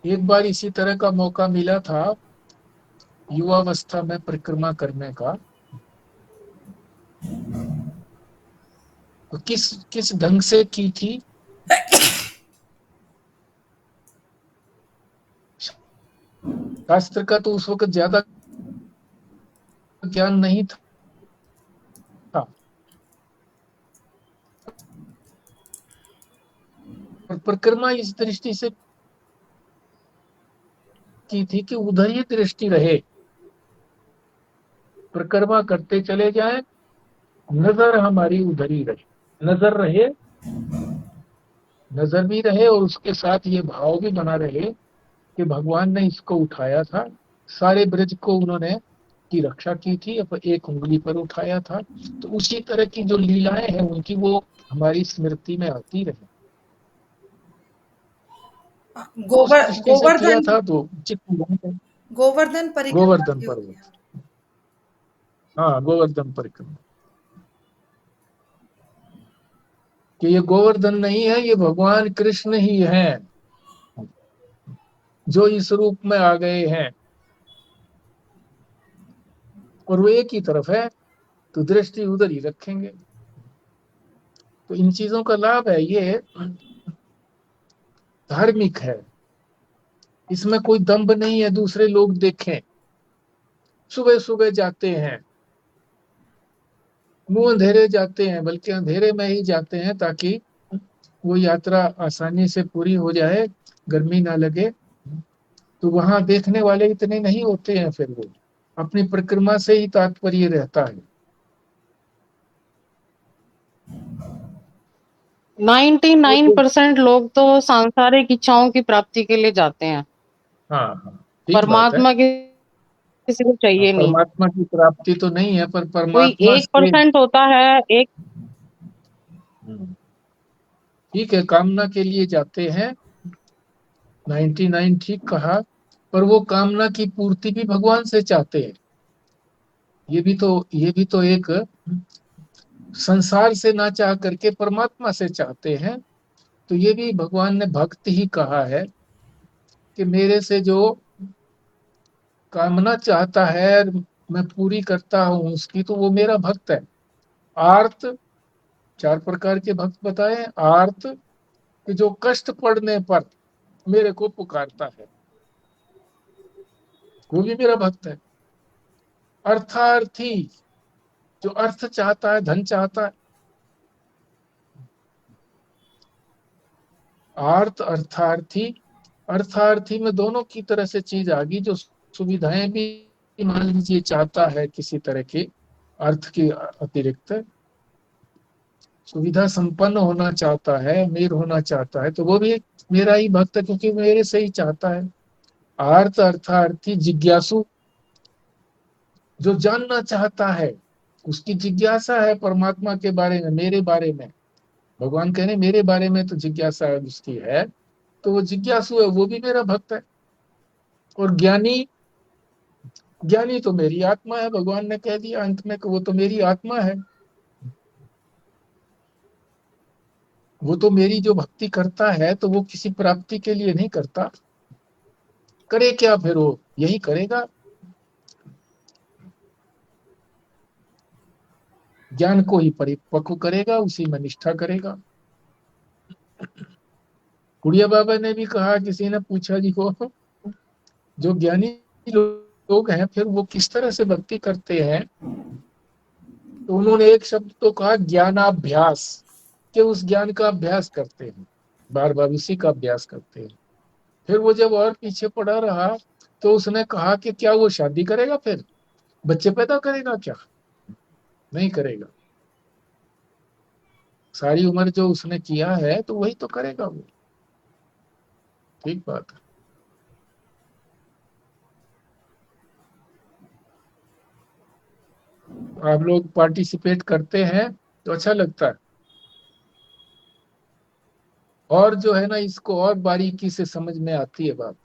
एक बार इसी तरह का मौका मिला था युवावस्था में परिक्रमा करने का। तो किस किस ढंग से की थी, शास्त्र का तो उस वक्त ज्यादा ज्ञान नहीं था। और परिक्रमा इस दृष्टि से की थी कि उधर ही दृष्टि रहे, परिक्रमा करते चले जाए, नजर हमारी उधर ही रहे, नजर रहे, नजर भी रहे और उसके साथ ये भाव भी बना रहे कि भगवान ने इसको उठाया था, सारे ब्रज को उन्होंने की रक्षा की थी, अब एक उंगली पर उठाया था। तो उसी तरह की जो लीलाएं हैं उनकी वो हमारी स्मृति में आती रहे, उस दृष्टि से किया गोवर्धन था। तो उचित है। गोवर्धन परिक्रमा गोवर्धन की होती है। पर्वत, हाँ गोवर्धन परिक्रमा। कि ये गोवर्धन नहीं है, ये भगवान कृष्ण ही हैं जो इस रूप में आ गए हैं, और वो एक ही तरफ है, तो दृष्टि उधर ही रखेंगे। तो इन चीजों का लाभ है, ये धार्मिक है, इसमें कोई दंभ नहीं है दूसरे लोग देखें। सुबह सुबह जाते हैं, मुंह अंधेरे जाते हैं, बल्कि अंधेरे में ही जाते हैं ताकि वो यात्रा आसानी से पूरी हो जाए, गर्मी ना लगे। तो वहां देखने वाले इतने नहीं होते हैं, फिर वो अपनी परिक्रमा से ही तात्पर्य रहता है। 99% लोग तो सांसारिक इच्छाओं की प्राप्ति के लिए जाते हैं। हाँ हाँ, ठीक बात है। परमात्मा किसी को चाहिए नहीं। परमात्मा की प्राप्ति तो नहीं है, पर कोई परमात्मा से 1% होता है, एक। ठीक है, कामना के लिए जाते हैं, 99 ठीक कहा। पर वो कामना की पूर्ति भी भगवान से चाहते हैं। ये भी तो एक संसार से ना चाह करके परमात्मा से चाहते हैं। तो ये भी भगवान ने भक्त ही कहा है कि मेरे से जो कामना चाहता है, मैं पूरी करता हूं उसकी, तो वो मेरा भक्त है। आर्त, चार प्रकार के भक्त बताए। आर्त, कि जो कष्ट पड़ने पर मेरे को पुकारता है, वो भी मेरा भक्त है। अर्थार्थी, जो अर्थ चाहता है, धन चाहता है। आर्त, अर्थार्थी। अर्थार्थी में दोनों की तरह से चीज आ गई, जो सुविधाएं भी मान लीजिए चाहता है, किसी तरह की अर्थ की अतिरिक्त सुविधा संपन्न होना चाहता है, अमीर होना चाहता है, तो वो भी मेरा ही भक्त है, क्योंकि मेरे से ही चाहता है। आर्त, अर्थार्थी। जिज्ञासु, जो जानना चाहता है, उसकी जिज्ञासा है परमात्मा के बारे में, मेरे बारे में। भगवान कह रहे मेरे बारे में तो जिज्ञासा उसकी है, तो वो जिज्ञासु है, वो भी मेरा भक्त है। और ज्ञानी, ज्ञानी तो मेरी आत्मा है, भगवान ने कह दिया अंत में कि वो तो मेरी आत्मा है। वो तो मेरी जो भक्ति करता है, तो वो किसी प्राप्ति के लिए नहीं करता। करे क्या फिर, वो यही करेगा, ज्ञान को ही परिपक्व करेगा, उसी में निष्ठा करेगा। गुड़िया बाबा ने भी कहा, किसी ने पूछा जी को, जो ज्ञानी लोग हैं फिर वो किस तरह से भक्ति करते हैं, तो उन्होंने एक शब्द तो कहा, ज्ञानाभ्यास। कि उस ज्ञान का अभ्यास करते हैं, बार बार उसी का अभ्यास करते हैं। फिर वो जब और पीछे पड़ा रहा, तो उसने कहा कि क्या वो शादी करेगा, फिर बच्चे पैदा करेगा क्या? नहीं करेगा। सारी उम्र जो उसने किया है, तो वही तो करेगा वो। ठीक बात है। आप लोग पार्टिसिपेट करते हैं तो अच्छा लगता है। और जो है ना, इसको और बारीकी से समझ में आती है बात।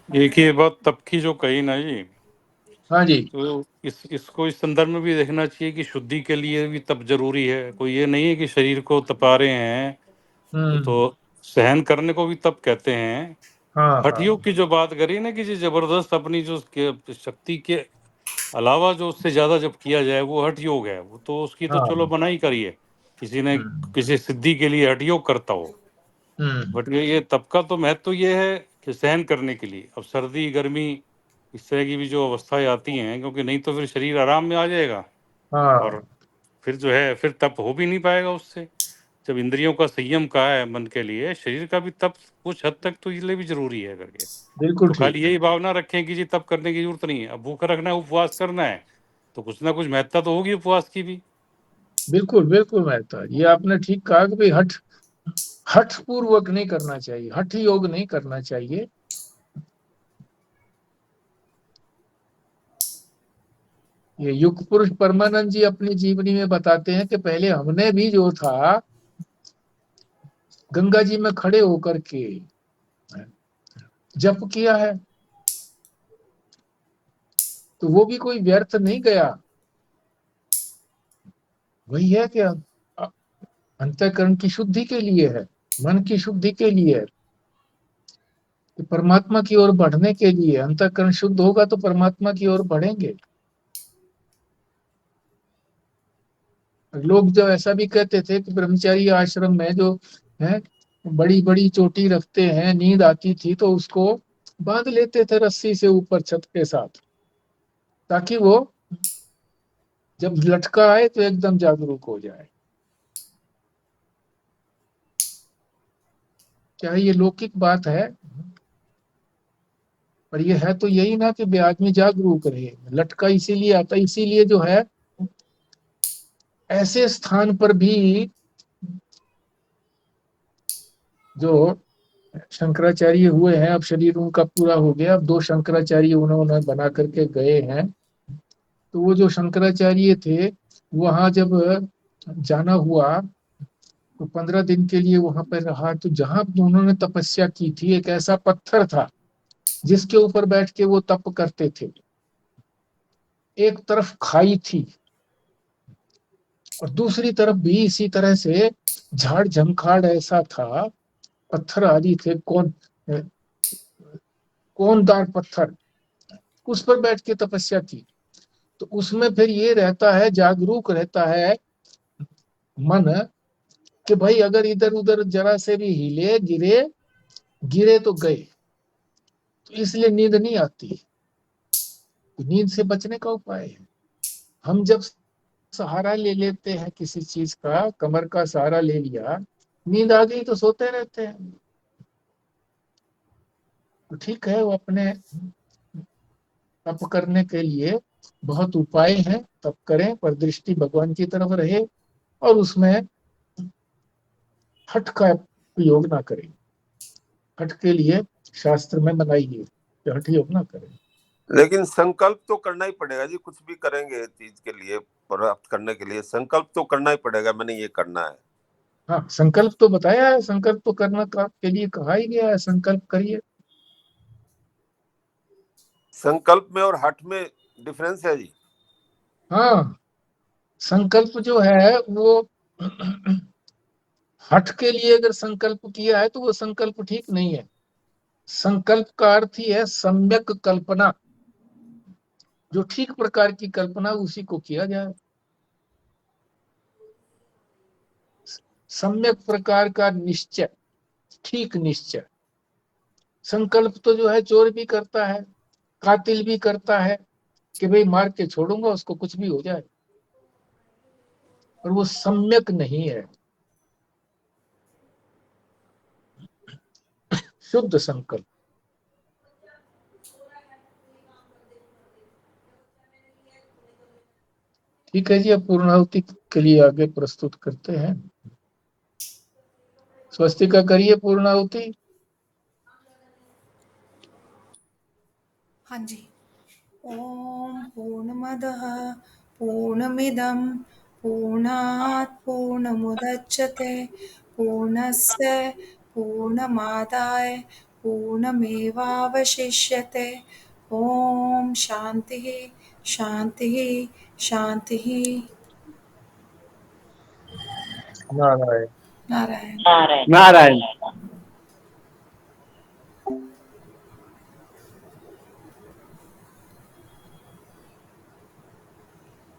एक ये बात तब की जो कही ना जी, हाँ जी। तो इसको इस संदर्भ में भी देखना चाहिए कि शुद्धि के लिए भी तप जरूरी है। कोई ये नहीं है कि शरीर को तपा रहे हैं हम्म। तो सहन करने को भी तप कहते हैं। हाँ हठ हाँ योग की जो बात करी ना कि जो जबरदस्त अपनी जो शक्ति के अलावा जो उससे ज्यादा जब किया जाए वो हठ योग है। वो तो उसकी तो हाँ। चलो बनाई करिए, किसी ने हम्म किसी सिद्धि के लिए हठ योग करता हो। बट ये तप का तो महत्व ये है कि सहन करने के लिए। अब सर्दी गर्मी इस तरह की भी जो अवस्थाएं आती हैं, क्योंकि नहीं तो फिर शरीर आराम में आ जाएगा हाँ और फिर जो है फिर तप हो भी नहीं पाएगा उससे। जब इंद्रियों का संयम का है मन के लिए, शरीर का भी तप कुछ हद तक तो इसलिए भी जरूरी है करके। बिल्कुल तो ठीक। खाली यही भावना रखें कि जी तप करने की जरूरत नहीं है। अब भूखा रखना है, उपवास करना है, तो कुछ ना कुछ महत्ता तो होगी उपवास की भी। बिल्कुल बिल्कुल मेहता, ये आपने ठीक कहा कि भाई हठ हठ पूर्वक नहीं करना चाहिए, हठ योग नहीं करना चाहिए। ये युग पुरुष परमानंद जी अपनी जीवनी में बताते हैं कि पहले हमने भी जो था गंगा जी में खड़े होकर के जप किया है, तो वो भी कोई व्यर्थ नहीं गया। वही है कि अंतःकरण की शुद्धि के लिए है, मन की शुद्धि के लिए है, कि परमात्मा की ओर बढ़ने के लिए। अंतःकरण शुद्ध होगा तो परमात्मा की ओर बढ़ेंगे। लोग जो ऐसा भी कहते थे कि ब्रह्मचारी आश्रम में जो है बड़ी बड़ी चोटी रखते हैं, नींद आती थी तो उसको बांध लेते थे रस्सी से ऊपर छत के साथ, ताकि वो जब लटका आए तो एकदम जागरूक हो जाए। क्या ये लौकिक बात है? पर ये है तो यही ना कि आदमी जागरूक रहे। लटका इसीलिए आता, इसीलिए जो है ऐसे स्थान पर भी जो शंकराचार्य हुए हैं, अब शरीर उनका पूरा हो गया, अब दो शंकराचार्य उन्होंने बना करके गए हैं। तो वो जो शंकराचार्य थे, वहां जब जाना हुआ तो 15 दिन के लिए वहां पर रहा। तो जहां उन्होंने तपस्या की थी, एक ऐसा पत्थर था जिसके ऊपर बैठ के वो तप करते थे। एक तरफ खाई थी और दूसरी तरफ भी इसी तरह से झाड़ झंखाड़ ऐसा था, पत्थर आदि थे, कौनदार पत्थर, उस पर बैठ के तपस्या की। तो उसमें फिर ये रहता है, जागरूक रहता है मन, कि भाई अगर इधर उधर जरा से भी हिले, गिरे, गिरे तो गए। तो इसलिए नींद नहीं आती। तो नींद से बचने का उपाय है, हम जब सहारा ले लेते हैं किसी चीज का, कमर का सहारा ले लिया, नींद आ गई तो सोते रहते हैं। तो ठीक है, वो अपने तप करने के लिए बहुत उपाय हैं, तप करें पर दृष्टि भगवान की तरफ रहे और उसमें हठ का उपयोग ना करें। हठ के लिए शास्त्र में मनाही है कि हठ योग ना करें। लेकिन संकल्प तो करना ही पड़ेगा जी, कुछ भी करेंगे चीज के लिए, प्राप्त करने के लिए संकल्प तो करना ही पड़ेगा, मैंने ये करना है। हाँ, संकल्प तो बताया है, संकल्प तो करना का के लिए कहा ही गया है, संकल्प करिए। संकल्प में और हठ में डिफरेंस है जी? हाँ, संकल्प जो है वो हठ के लिए अगर संकल्प किया है तो वो संकल्प ठीक नहीं है। संकल्प का अर्थ ही है सम्यक कल्पना, जो ठीक प्रकार की कल्पना उसी को किया जाए। सम्यक प्रकार का निश्चय, ठीक निश्चय। संकल्प तो जो है चोर भी करता है, कातिल भी करता है कि भाई मार के छोड़ूंगा उसको, कुछ भी हो जाए, और वो सम्यक नहीं है। शुद्ध संकल्प। ठीक है जी, अब पूर्णाहुति के लिए आगे प्रस्तुत करते हैं। स्वस्तिका करिए पूर्णाहुति। हाँ जी। ओम पूर्णमदः पूर्णमिदं पूर्णात् पूर्णमुदच्यते पूर्णस्य पूर्णमादाय पूर्णमेवावशिष्यते। ओम शांति शांति शांति। नारायण नारायण नारायण।